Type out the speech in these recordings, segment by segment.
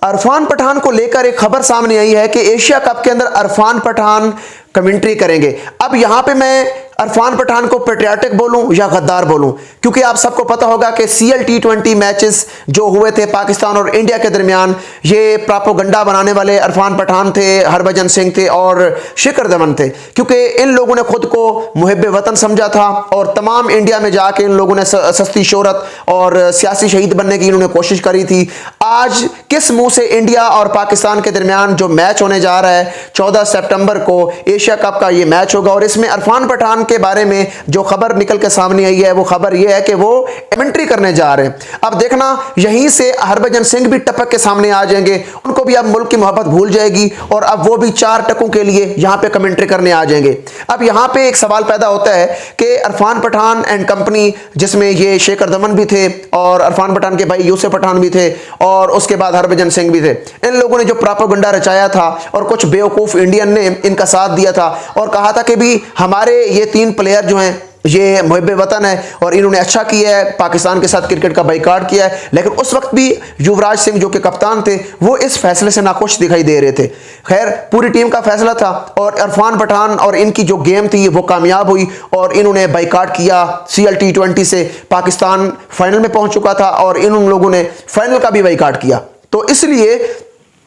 इरफान पठान को लेकर एक खबर सामने आई है कि एशिया कप के अंदर इरफान पठान कमेंट्री करेंगे। अब यहां पे मैं इरफान पठान को पेट्रियाटिक बोलूं या गद्दार बोलूं, क्योंकि आप सबको पता होगा कि CL T20 मैचेस जो हुए थे पाकिस्तान और इंडिया के दरमियान, ये प्रोपेगेंडा बनाने वाले इरफान पठान थे, हरभजन सिंह थे और शिखर धवन थे, क्योंकि इन लोगों ने खुद को मुहिब्बे वतन समझा था और तमाम इंडिया में जाके इन लोगों ने सस्ती शोहरत और सियासी शहीद बनने की इन्होंने कोशिश करी थी। आज किस मुंह से इंडिया और पाकिस्तान के दरमियान जो मैच होने जा रहा है 14 सितंबर को एशिया कप का ये मैच होगा, और इसमें इरफान पठान के बारे में जो खबर निकल के सामने आई है वो खबर ये है कि वो कमेंट्री करने जा रहे हैं। अब देखना, यहीं से हरभजन सिंह भी टपक के सामने आ जाएंगे, उनको भी अब मुल्क की मोहब्बत भूल जाएगी और अब वो भी 4 टकों के लिए यहां पे कमेंट्री करने आ जाएंगे। अब यहां पे एक सवाल पैदा होता है कि इरफान पठान एंड कंपनी, जिसमें ये शेखर धवन भी थे और इरफान पठान के भाई यूसुफ पठान भी थे और उसके बाद हरभजन सिंह भी थे, इन लोगों ने जो प्रोपेगेंडा रचाया था और कुछ बेवकूफ इंडियन ने इनका साथ दिया था और कहा था कि भी हमारे ये 3 प्लेयर जो हैं ये मुहिब्बे वतन है और इन्होंने अच्छा किया है, पाकिस्तान के साथ क्रिकेट का बाइकाट किया है। लेकिन उस वक्त भी युवराज सिंह जो कि कप्तान थे वो इस फैसले से नाखुश दिखाई दे रहे थे। खैर, पूरी टीम का फैसला था और इरफान पठान और इनकी जो गेम थी वो कामयाब हुई और इन्होंने बाइकाट किया। CL T20 से पाकिस्तान फाइनल में पहुंच चुका था और इन लोगों ने फाइनल का भी बाइकाट किया। तो इसलिए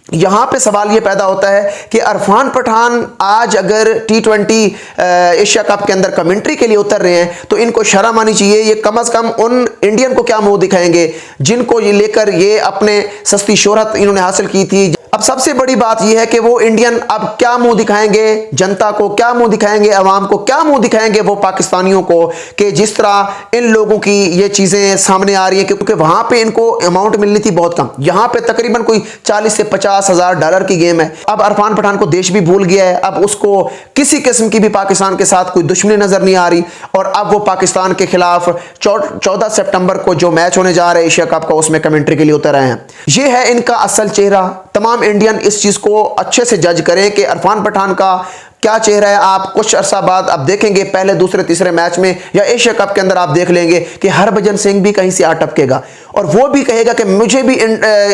यहां पे सवाल ये पैदा होता है कि इरफान पठान आज अगर T20 एशिया कप के अंदर कमेंट्री के लिए उतर रहे हैं तो इनको शर्म आनी चाहिए। ये कम से कम उन इंडियन को क्या मुंह दिखाएंगे जिनको ये लेकर ये अपने सस्ती शोहरत इन्होंने हासिल की थी। अब सबसे बड़ी बात यह है कि वो इंडियन अब क्या मुंह दिखाएंगे जनता को, क्या मुंह दिखाएंगे अवाम को, क्या मुंह दिखाएंगे वो पाकिस्तानियों को कि जिस तरह इन लोगों की ये चीजें सामने आ रही हैं, क्योंकि वहां पे इनको अमाउंट मिलनी थी बहुत कम, यहां पे तकरीबन कोई 40 से 50 हजार डॉलर की गेम है। अब इरफान पठान को देश भी भूल गया है, अब उसको किसी किस्म की भी पाकिस्तान के साथ कोई दुश्मनी नजर नहीं आ रही और अब वो पाकिस्तान के खिलाफ 14 सितंबर को जो मैच होने जा रहा है एशिया कप का, उसमें कमेंट्री के लिए उतर आए हैं। ये है इनका असल चेहरा। तमाम इंडियन इस चीज को अच्छे से जज करें कि इरफान पठान का क्या चेहरा है। आप कुछ अरसा बाद अब देखेंगे, पहले दूसरे तीसरे मैच में या एशिया कप के अंदर आप देख लेंगे कि हरभजन सिंह भी कहीं से आ टपकेगा और वो भी कहेगा कि मुझे भी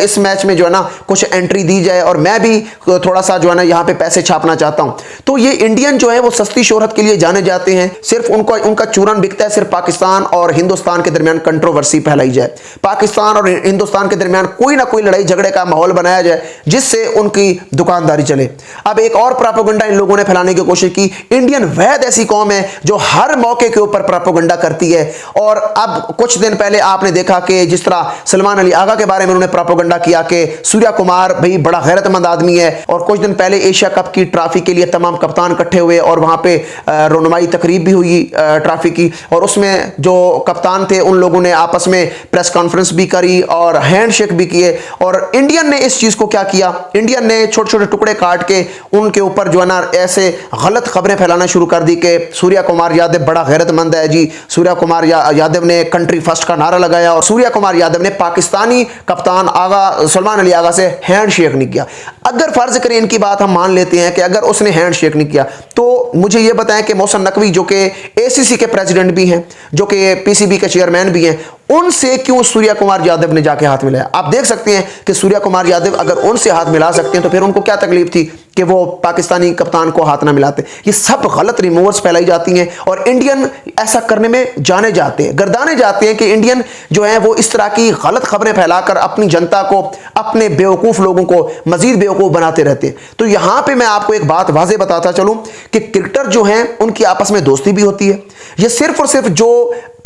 इस मैच में जो है ना कुछ एंट्री दी जाए और मैं भी थोड़ा सा जो है ना यहाँ पे पैसे छापना चाहता हूं। तो ये इंडियन जो है वो सस्ती शोहरत के लिए जाने जाते हैं, सिर्फ उनका चूरन बिकता है सिर्फ पाकिस्तान और हिंदुस्तान के दरमियान कंट्रोवर्सी फैलाई जाए, पाकिस्तान और हिंदुस्तान के दरमियान कोई ना कोई लड़ाई झगड़े का माहौल बनाया जाए जिससे उनकी दुकानदारी चले। अब एक और प्रोपेगेंडा इन लोगों ने फैलाने की कोशिश की। इंडियन वैद ऐसी कौम है जो हर मौके के ऊपर प्रोपेगेंडा करती है और अब कुछ दिन पहले आपने देखा कि जिस सलमान अली आगा के बारे में उन्होंने प्रोपेगेंडा किया कि सूर्या कुमार भाई बड़ा गैरतमंद आदमी है और कुछ दिन पहले एशिया कप की ट्रॉफी के लिए तमाम कप्तान इकट्ठे हुए और वहां पे रोनुमाई तकरीब भी हुई ट्रॉफी की और उसमें जो कप्तान थे उन लोगों ने आपस में प्रेस कॉन्फ्रेंस भी करी और हैंडशेक भी किए और इंडियन ने इस चीज को क्या किया, इंडियन ने छोटे छोटे टुकड़े काट के उनके ऊपर जो है ना ऐसे गलत खबरें फैलाना शुरू कर दी कि सूर्या कुमार यादव बड़ा गैरतमंद है जी, सूर्या कुमार यादव ने कंट्री फर्स्ट का नारा लगाया और सूर्या कुमार यादव ने पाकिस्तानी कप्तान आगा सलमान अली आगा से हैंडशेक नहीं किया। अगर फर्ज करें इनकी बात हम मान लेते हैं कि अगर उसने हैंडशेक नहीं किया तो मुझे यह बताएं कि मोहसिन नकवी जो कि ACC के प्रेसिडेंट भी हैं, जो कि PCB के चेयरमैन भी हैं, उनसे क्यों सूर्या कुमार यादव ने जाके हाथ मिलाया। आप देख सकते हैं कि सूर्या कुमार यादव अगर उनसे हाथ मिला सकते हैं तो फिर उनको क्या तकलीफ थी कि वो पाकिस्तानी कप्तान को हाथ ना मिलाते। ये सब गलत रिमूवर्स फैलाई जाती हैं और इंडियन ऐसा करने में जाने जाते हैं, गर्दाने जाते हैं कि इंडियन जो है वो इस तरह की गलत खबरें फैलाकर अपनी जनता को, अपने बेवकूफ लोगों को मजीद बेवकूफ बनाते रहते हैं। तो यहां पे मैं आपको एक बात वाज़ेह बताता चलूं कि क्रिकेटर जो हैं उनकी आपस में दोस्ती भी होती है। ये सिर्फ और सिर्फ जो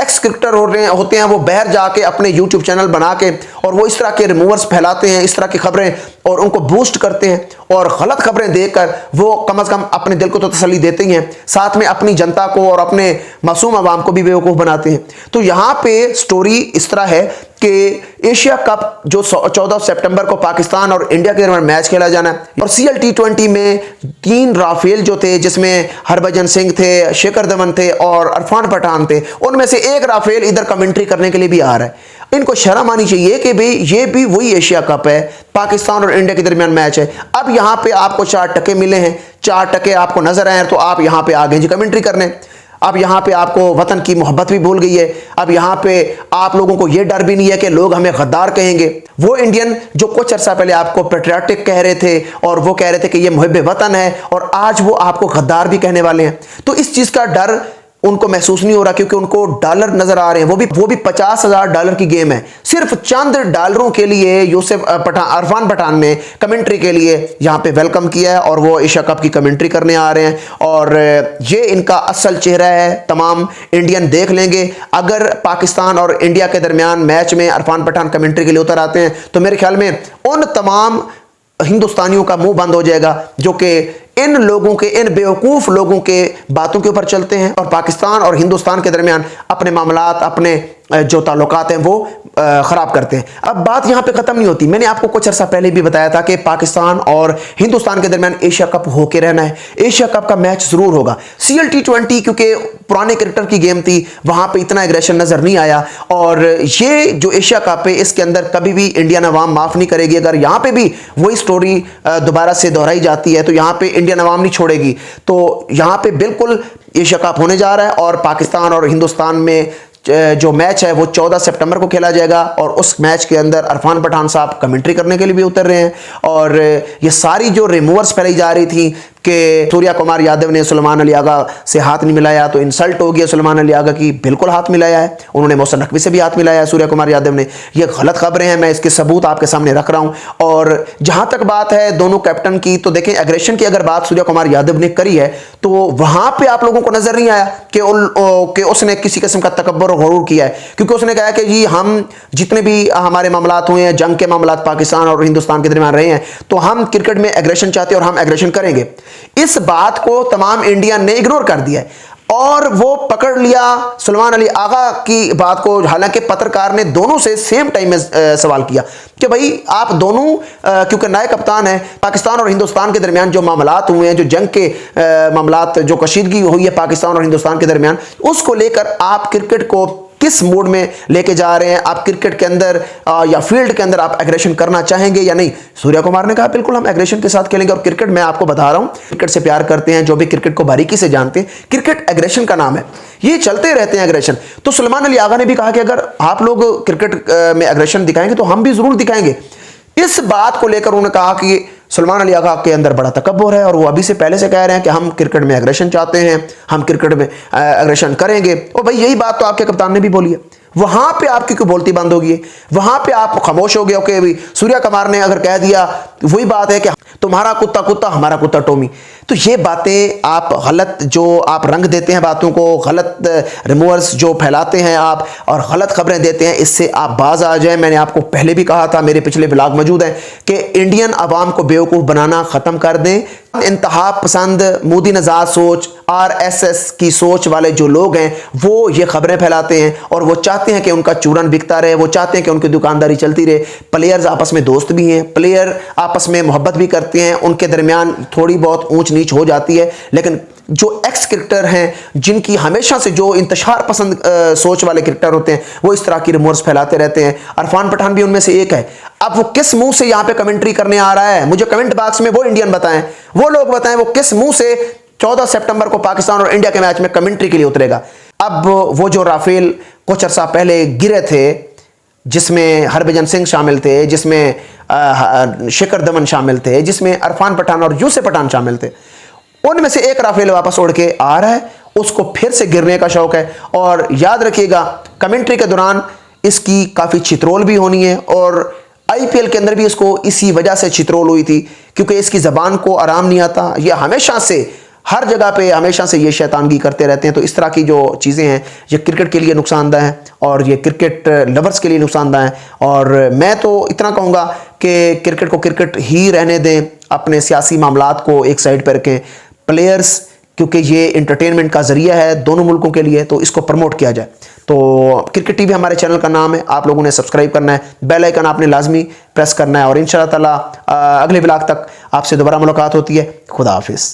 एक्स क्रिकेटर होते हैं वो बाहर जाके अपने YouTube चैनल बना के और वो इस तरह के रिमूवर्स फैलाते हैं, इस तरह की खबरें और उनको बूस्ट करते हैं और गलत खबरें देकर वो कम से कम अपने दिल को तो तसल्ली देते ही हैं, साथ में अपनी जनता को और अपने मासूम अवाम को भी बेवकूफ़ बनाते हैं। तो यहाँ पे स्टोरी इस तरह है कि एशिया कप जो 14 सितंबर को पाकिस्तान और इंडिया के दरमियान मैच खेला जाना है और CL T20 में 3 राफेल जो थे जिसमें हरभजन सिंह थे, शेखर धवन थे और इरफान पठान थे, उनमें से एक राफेल इधर कमेंट्री करने के लिए भी आ रहा है। इनको शर्म आनी चाहिए कि भाई ये भी वही एशिया कप है, पाकिस्तान और इंडिया के दरमियान मैच है। अब यहाँ पे आपको 4 टके मिले हैं, 4 टके आपको नजर आए तो आप यहाँ पे आ गए जी कमेंट्री करने। अब यहाँ पे आपको वतन की मोहब्बत भी भूल गई है। अब यहाँ पे आप लोगों को ये डर भी नहीं है कि लोग हमें गद्दार कहेंगे। वो इंडियन जो कुछ अर्सा पहले आपको पेट्रियाटिक कह रहे थे और वो कह रहे थे कि ये मुहिब्बे वतन है, और आज वो आपको गद्दार भी कहने वाले हैं। तो इस चीज का डर उनको महसूस नहीं हो रहा, क्योंकि उनको डॉलर नजर आ रहे हैं। वो भी $50,000 की गेम है। सिर्फ चंद डॉलरों के लिए इरफान पठान ने कमेंट्री के लिए यहां पे वेलकम किया है, और वो एशिया कप की कमेंट्री करने आ रहे हैं। और ये इनका असल चेहरा है, तमाम इंडियन देख लेंगे। अगर पाकिस्तान और इंडिया के दरमियान मैच में इरफान पठान कमेंट्री के लिए उतर आते हैं तो मेरे ख्याल में उन तमाम हिंदुस्तानियों का मुंह बंद हो जाएगा जो कि इन लोगों के, इन बेवकूफ लोगों के बातों के ऊपर चलते हैं और पाकिस्तान और हिंदुस्तान के दरमियान अपने मामलात, अपने जो ताल्लुकात हैं वो खराब करते हैं। अब बात यहां पे खत्म नहीं होती। मैंने आपको कुछ अर्सा पहले भी बताया था कि पाकिस्तान और हिंदुस्तान के दरमियान एशिया कप होके रहना है। एशिया कप का मैच जरूर होगा। CL T20 क्योंकि पुराने क्रिकेटर की गेम थी, वहां पे इतना एग्रेशन नजर नहीं आया, और ये जो एशिया कप है इसके अंदर कभी भी इंडियन अवाम माफ नहीं करेगी। अगर यहां पे भी वही स्टोरी दोबारा से दोहराई जाती है तो यहां पे इंडियन अवाम नहीं छोड़ेगी। तो यहां पे बिल्कुल एशिया कप होने जा रहा है, और पाकिस्तान और हिंदुस्तान में जो मैच है वो 14 सितंबर को खेला जाएगा, और उस मैच के अंदर इरफान पठान साहब कमेंट्री करने के लिए भी उतर रहे हैं। और ये सारी जो रिमूवर्स फैलाई जा रही थी कि सूर्या कुमार यादव ने सुलेमान अली आगा से हाथ नहीं मिलाया तो इंसल्ट हो गया सुलेमान अली आगा की, बिल्कुल हाथ मिलाया है। उन्होंने मोहसिन नकवी से भी हाथ मिलाया है सूर्या कुमार यादव ने। ये गलत खबरें हैं, मैं इसके सबूत आपके सामने रख रहा हूं। और जहां तक बात है दोनों कैप्टन की, तो देखें एग्रेशन की अगर बात सूर्या कुमार यादव ने करी है तो वहां पे आप लोगों को नजर नहीं आया कि उसने किसी किस्म का तकब्बुर और गुरूर किया है, क्योंकि उसने कहा कि जी हम जितने भी हमारे मामलात हुए हैं, जंग के मामलात पाकिस्तान और हिंदुस्तान के दरमियान रहे हैं, तो हम क्रिकेट में एग्रेशन चाहते हैं और हम एग्रेशन करेंगे। इस बात को तमाम इंडियन ने इग्नोर कर दिया है और वो पकड़ लिया सुलेमान अली आगा की बात को। हालांकि पत्रकार ने दोनों से सेम टाइम में सवाल किया कि भाई आप दोनों क्योंकि नए कप्तान हैं, पाकिस्तान और हिंदुस्तान के दरमियान जो मामलात हुए हैं, जो जंग के मामलात, जो कशीदगी हुई है पाकिस्तान और हिंदुस्तान के दरमियान, उसको लेकर आप क्रिकेट को किस मोड में लेके जा रहे हैं? आप क्रिकेट के अंदर या फील्ड के अंदर आप एग्रेशन करना चाहेंगे या नहीं? सूर्या कुमार ने कहा बिल्कुल हम एग्रेशन के साथ खेलेंगे। और क्रिकेट, मैं आपको बता रहा हूं, क्रिकेट से प्यार करते हैं जो भी क्रिकेट को बारीकी से जानते हैं, क्रिकेट एग्रेशन का नाम है, ये चलते रहते हैं एग्रेशन। तो सुलेमान अली आगा ने भी कहा कि अगर आप लोग क्रिकेट में एग्रेशन दिखाएंगे तो हम भी जरूर दिखाएंगे। इस बात को लेकर उन्होंने कहा कि सुलेमान अली आगा के अंदर बड़ा तकब्बुर है और वो अभी से पहले से कह रहे हैं कि हम क्रिकेट में एग्रेशन चाहते हैं, हम क्रिकेट में एग्रेशन करेंगे। और भाई यही बात तो आपके कप्तान ने भी बोली है। वहां पे आपकी क्यों बोलती बंद होगी? वहां पे आप खामोश हो गए। ओके भाई, सूर्या कुमार ने अगर कह दिया, वही बात है कि तुम्हारा कुत्ता कुत्ता हमारा कुत्ता टोमी। तो ये बातें आप गलत जो आप रंग देते हैं बातों को, गलत रिमूवर्स जो फैलाते हैं आप और गलत खबरें देते हैं, इससे आप बाज आ जाएं। मैंने आपको पहले भी कहा था, मेरे पिछले ब्लॉग मौजूद हैं, कि इंडियन अवाम को बेवकूफ़ बनाना ख़त्म कर दें। इंतहा पसंद, मोदी नजाद सोच, RSS की सोच वाले जो लोग हैं वो ये खबरें फैलाते हैं और वो चाहते हैं कि उनका चूरन बिकता रहे, वो चाहते हैं कि उनकी दुकानदारी चलती रहे। प्लेयर्स आपस में दोस्त भी हैं, प्लेयर आपस में मोहब्बत भी करते हैं, उनके दरमियान थोड़ी बहुत ऊंच नीच हो जाती है, लेकिन जो एक्स क्रिकेटर हैं, जिनकी हमेशा से जो इंतशार पसंद सोच वाले क्रिकेटर होते हैं, वो इस तरह की रिमोर्स फैलाते रहते हैं। इरफान पठान भी उनमें से एक है। अब वो किस मुंह से यहां पे कमेंट्री करने आ रहा है, मुझे कमेंट बॉक्स में वो इंडियन बताएं, वो लोग बताएं वो किस मुंह से 14 सितंबर को पाकिस्तान और इंडिया के मैच में कमेंट्री के लिए उतरेगा। अब वो जो राफेल कुछ अर्सा पहले गिरे थे, जिसमें हरभजन सिंह शामिल थे, जिसमें शिखर धवन शामिल थे, जिसमें इरफान पठान और यूसुफ पठान शामिल थे, उनमें से एक राफेल वापस उड़ के आ रहा है, उसको फिर से गिरने का शौक है। और याद रखिएगा, कमेंट्री के दौरान इसकी काफ़ी छितरोल भी होनी है और IPL के अंदर भी इसको इसी वजह से छितरोल हुई थी, क्योंकि इसकी ज़बान को आराम नहीं आता। ये हमेशा से हर जगह पे हमेशा से ये शैतानगी करते रहते हैं। तो इस तरह की जो चीज़ें हैं ये क्रिकेट के लिए नुकसानदा हैं और ये क्रिकेट लवर्स के लिए नुकसानदा हैं। और मैं तो इतना कहूँगा कि क्रिकेट को क्रिकेट ही रहने दें, अपने सियासी मामलात को एक साइड पर रखें। प्लेयर्स, क्योंकि ये इंटरटेनमेंट का ज़रिया है दोनों मुल्कों के लिए, तो इसको प्रमोट किया जाए। तो क्रिकेट TV हमारे चैनल का नाम है, आप लोगों ने सब्सक्राइब करना है, बेल आइकन आपने लाजमी प्रेस करना है। और इंशाअल्लाह ताला अगले ब्लॉग तक आपसे दोबारा मुलाकात होती है। खुदा हाफिज़।